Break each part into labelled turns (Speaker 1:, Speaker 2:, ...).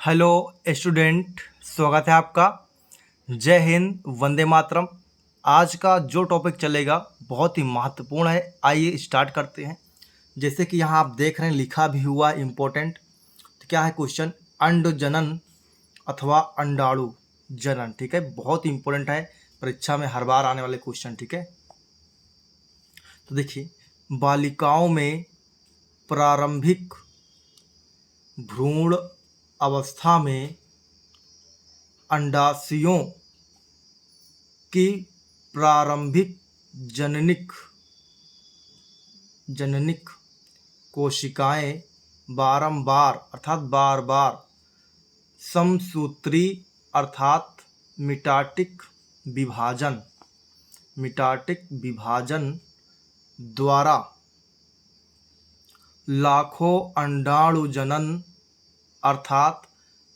Speaker 1: Hello student, स्वागत है आपका। जय हिंद, वंदे मातरम। आज का जो टॉपिक चलेगा बहुत ही महत्वपूर्ण है। आइए स्टार्ट करते हैं। जैसे कि यहाँ आप देख रहे हैं लिखा भी हुआ इम्पोर्टेंट। तो क्या है क्वेश्चन? अंड जनन अथवा अंडाणु जनन। ठीक है, बहुत इम्पोर्टेंट है, परीक्षा में हर बार आने वाले क्वेश्चन। ठीक है, तो देखिए, बालिकाओं में प्रारंभिक भ्रूण अवस्था में अंडाशयों की प्रारंभिक जननिक कोशिकाएं बार बार समसूत्री अर्थात मिटाटिक विभाजन द्वारा लाखों अंडाणु जनन अर्थात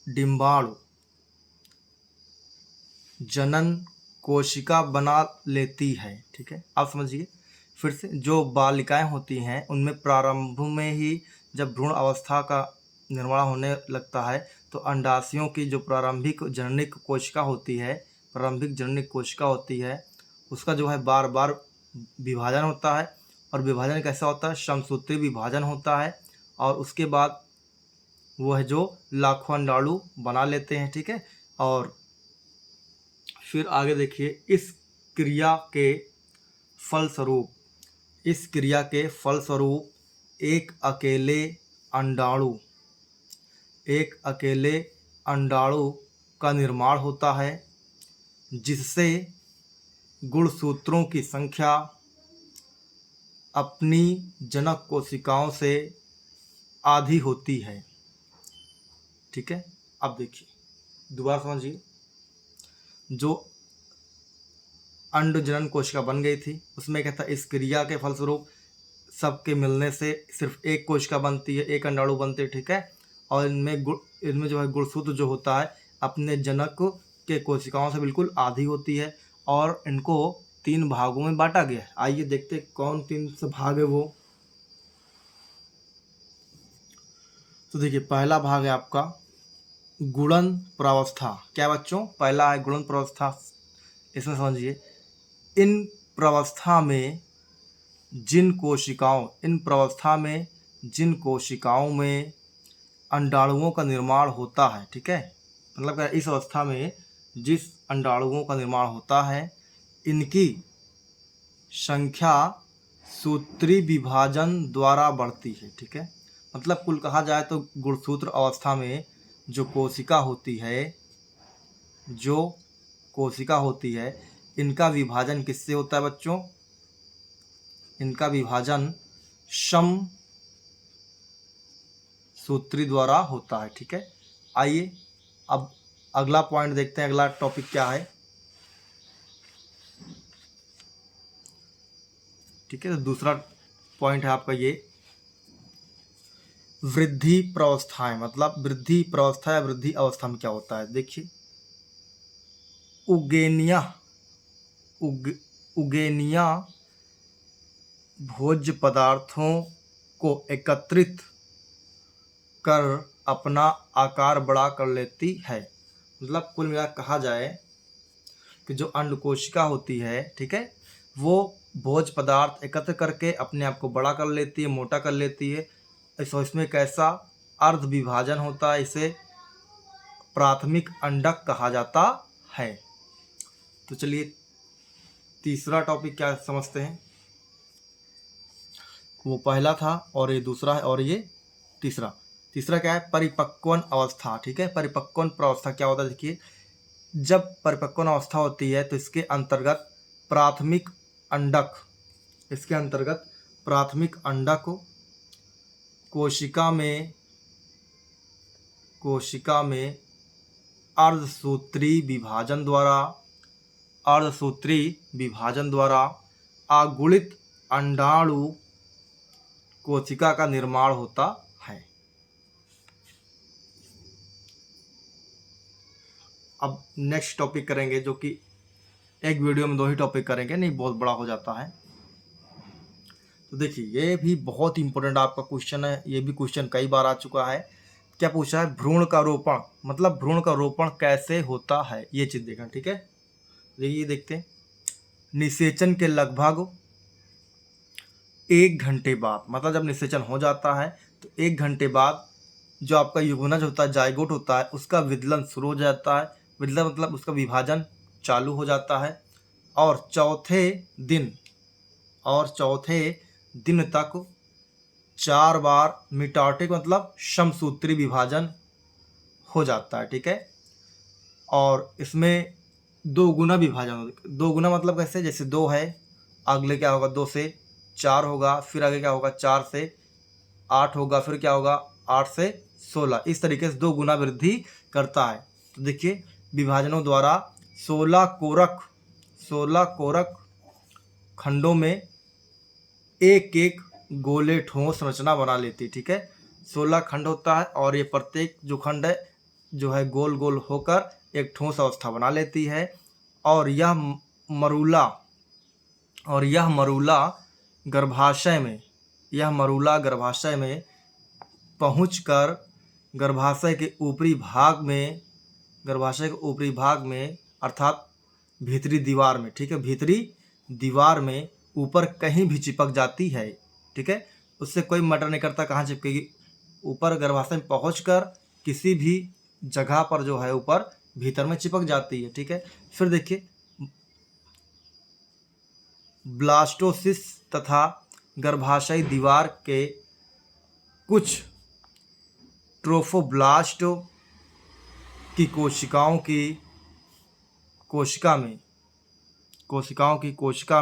Speaker 1: डिंबाणु जनन कोशिका बना लेती है। ठीक है, आप समझिए फिर से। जो बालिकाएं होती हैं उनमें प्रारंभ में ही जब भ्रूण अवस्था का निर्माण होने लगता है तो अंडाशयों की जो प्रारंभिक जननिक कोशिका होती है उसका जो है बार बार विभाजन होता है। और विभाजन कैसा होता है? समसूत्री विभाजन होता है। और उसके बाद वो है जो लाखों अंडाणु बना लेते हैं। ठीक है, और फिर आगे देखिए, इस क्रिया के फलस्वरूप एक अकेले अंडाणु का निर्माण होता है, जिससे गुणसूत्रों की संख्या अपनी जनक कोशिकाओं से आधी होती है। ठीक है, अब देखिए, दोबारा समझिए। जो अंड जनन कोशिका बन गई थी उसमें क्या था? इस क्रिया के फलस्वरूप सबके मिलने से सिर्फ एक कोशिका बनती है, एक अंडाणु बनते हैं। ठीक है, और इनमें जो है गुणसूत्र जो होता है अपने जनक के कोशिकाओं से बिल्कुल आधी होती है। और इनको 3 भागों में बांटा गया है। आइए देखते हैं कौन 3 से भाग है वो। तो देखिए, पहला भाग है आपका गुणन प्रावस्था। क्या बच्चों? पहला है गुणन प्रावस्था। इसमें समझिए, इन प्रावस्था में जिन कोशिकाओं में अंडाणुओं का निर्माण होता है। ठीक है, मतलब इस अवस्था में जिस अंडाणुओं का निर्माण होता है इनकी संख्या सूत्री विभाजन द्वारा बढ़ती है। ठीक है, मतलब कुल कहा जाए तो गुणसूत्र अवस्था में जो कोशिका होती है इनका विभाजन किससे होता है बच्चों? इनका विभाजन सम सूत्री द्वारा होता है। ठीक है, आइए अब अगला पॉइंट देखते हैं। अगला टॉपिक क्या है? ठीक है, तो दूसरा पॉइंट है आपका ये वृद्धि प्रावस्थाएं। मतलब वृद्धि प्रावस्था या वृद्धि अवस्था में क्या होता है? देखिए, उगेनिया भोज्य पदार्थों को एकत्रित कर अपना आकार बड़ा कर लेती है। मतलब कुल मिला कहा जाए कि जो अंड कोशिका होती है, ठीक है, वो भोज्य पदार्थ एकत्र करके अपने आप को बड़ा कर लेती है, मोटा कर लेती है। इसमें कैसा अर्ध विभाजन होता है, इसे प्राथमिक अंडक कहा जाता है। तो चलिए तीसरा टॉपिक क्या समझते हैं। वो पहला था और ये दूसरा है और ये तीसरा क्या है? परिपक्वन अवस्था। ठीक है, परिपक्वन प्रावस्था क्या होता है? देखिए, जब परिपक्वन अवस्था होती है तो इसके अंतर्गत प्राथमिक अंडक कोशिका में अर्धसूत्री विभाजन द्वारा आगुणित अंडाणु कोशिका का निर्माण होता है। अब नेक्स्ट टॉपिक करेंगे, जो कि एक वीडियो में 2 ही टॉपिक करेंगे, नहीं बहुत बड़ा हो जाता है। तो देखिए, ये भी बहुत इंपॉर्टेंट आपका क्वेश्चन है। ये भी क्वेश्चन कई बार आ चुका है। क्या पूछा है, भ्रूण का रोपण, मतलब भ्रूण का रोपण कैसे होता है, ये चीज़ देखना। ठीक है, देखिए देखते हैं। निषेचन के लगभग 1 घंटे बाद, मतलब जब निषेचन हो जाता है तो 1 घंटे बाद जो आपका युग्मनज होता है, जाइगोट होता है, उसका विदलन शुरू हो जाता है। विदलन मतलब उसका विभाजन चालू हो जाता है। और चौथे दिन तक 4 बार मिटोटिक मतलब समसूत्री विभाजन हो जाता है। ठीक है, और इसमें 2 गुना विभाजन होता है। 2 गुना मतलब कैसे, जैसे 2 है, अगले क्या होगा 2 से 4 होगा, फिर आगे क्या होगा 4 से 8 होगा, फिर क्या होगा 8 से 16, इस तरीके से 2 गुना वृद्धि करता है। तो देखिए विभाजनों द्वारा 16 कोरक खंडों में एक एक गोले ठोस संरचना बना लेती। ठीक है, 16 खंड होता है और ये प्रत्येक जो खंड है जो है गोल गोल होकर एक ठोस अवस्था बना लेती है। और यह मरूला गर्भाशय में पहुंचकर गर्भाशय के ऊपरी भाग में अर्थात भीतरी दीवार में, ठीक है, भीतरी दीवार में ऊपर कहीं भी चिपक जाती है। ठीक है, उससे कोई मैटर नहीं करता कहाँ चिपकेगी, ऊपर गर्भाशय में पहुंचकर किसी भी जगह पर जो है ऊपर भीतर में चिपक जाती है। ठीक है, फिर देखिए ब्लास्टोसिस तथा गर्भाशयी दीवार के कुछ ट्रोफोब्लास्ट की कोशिका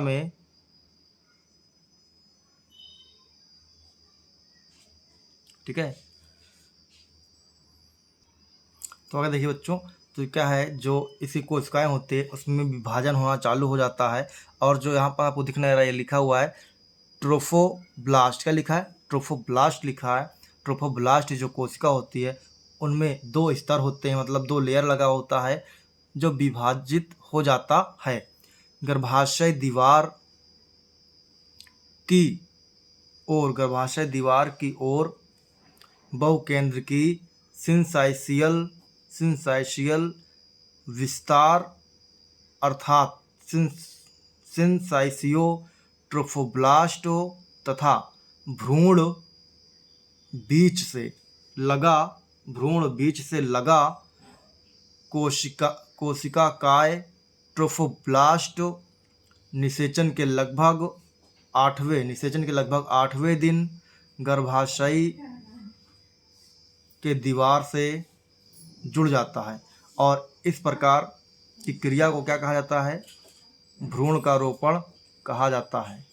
Speaker 1: में ठीक है, तो अगर देखिए बच्चों, तो क्या है, जो इसी कोशिकाएं होती है उसमें विभाजन होना चालू हो जाता है। और जो यहाँ पर आपको दिखने रहा है, ये लिखा हुआ है ट्रोफोब्लास्ट। क्या लिखा है, ट्रोफोब्लास्ट लिखा है। ट्रोफोब्लास्ट जो कोशिका होती है उनमें 2 स्तर होते हैं, मतलब 2 लेयर लगा होता है जो विभाजित हो जाता है। गर्भाशय दीवार की ओर बहुकेंद्र की सिंसाइशियल विस्तार अर्थात सिंसाइसियो ट्रोफोब्लास्टो तथा भ्रूण बीच से लगा कोशिकाकाय ट्रोफोब्लास्ट निषेचन के लगभग 8वें दिन गर्भाशय के दीवार से जुड़ जाता है। और इस प्रकार की क्रिया को क्या कहा जाता है, भ्रूण का रोपण कहा जाता है।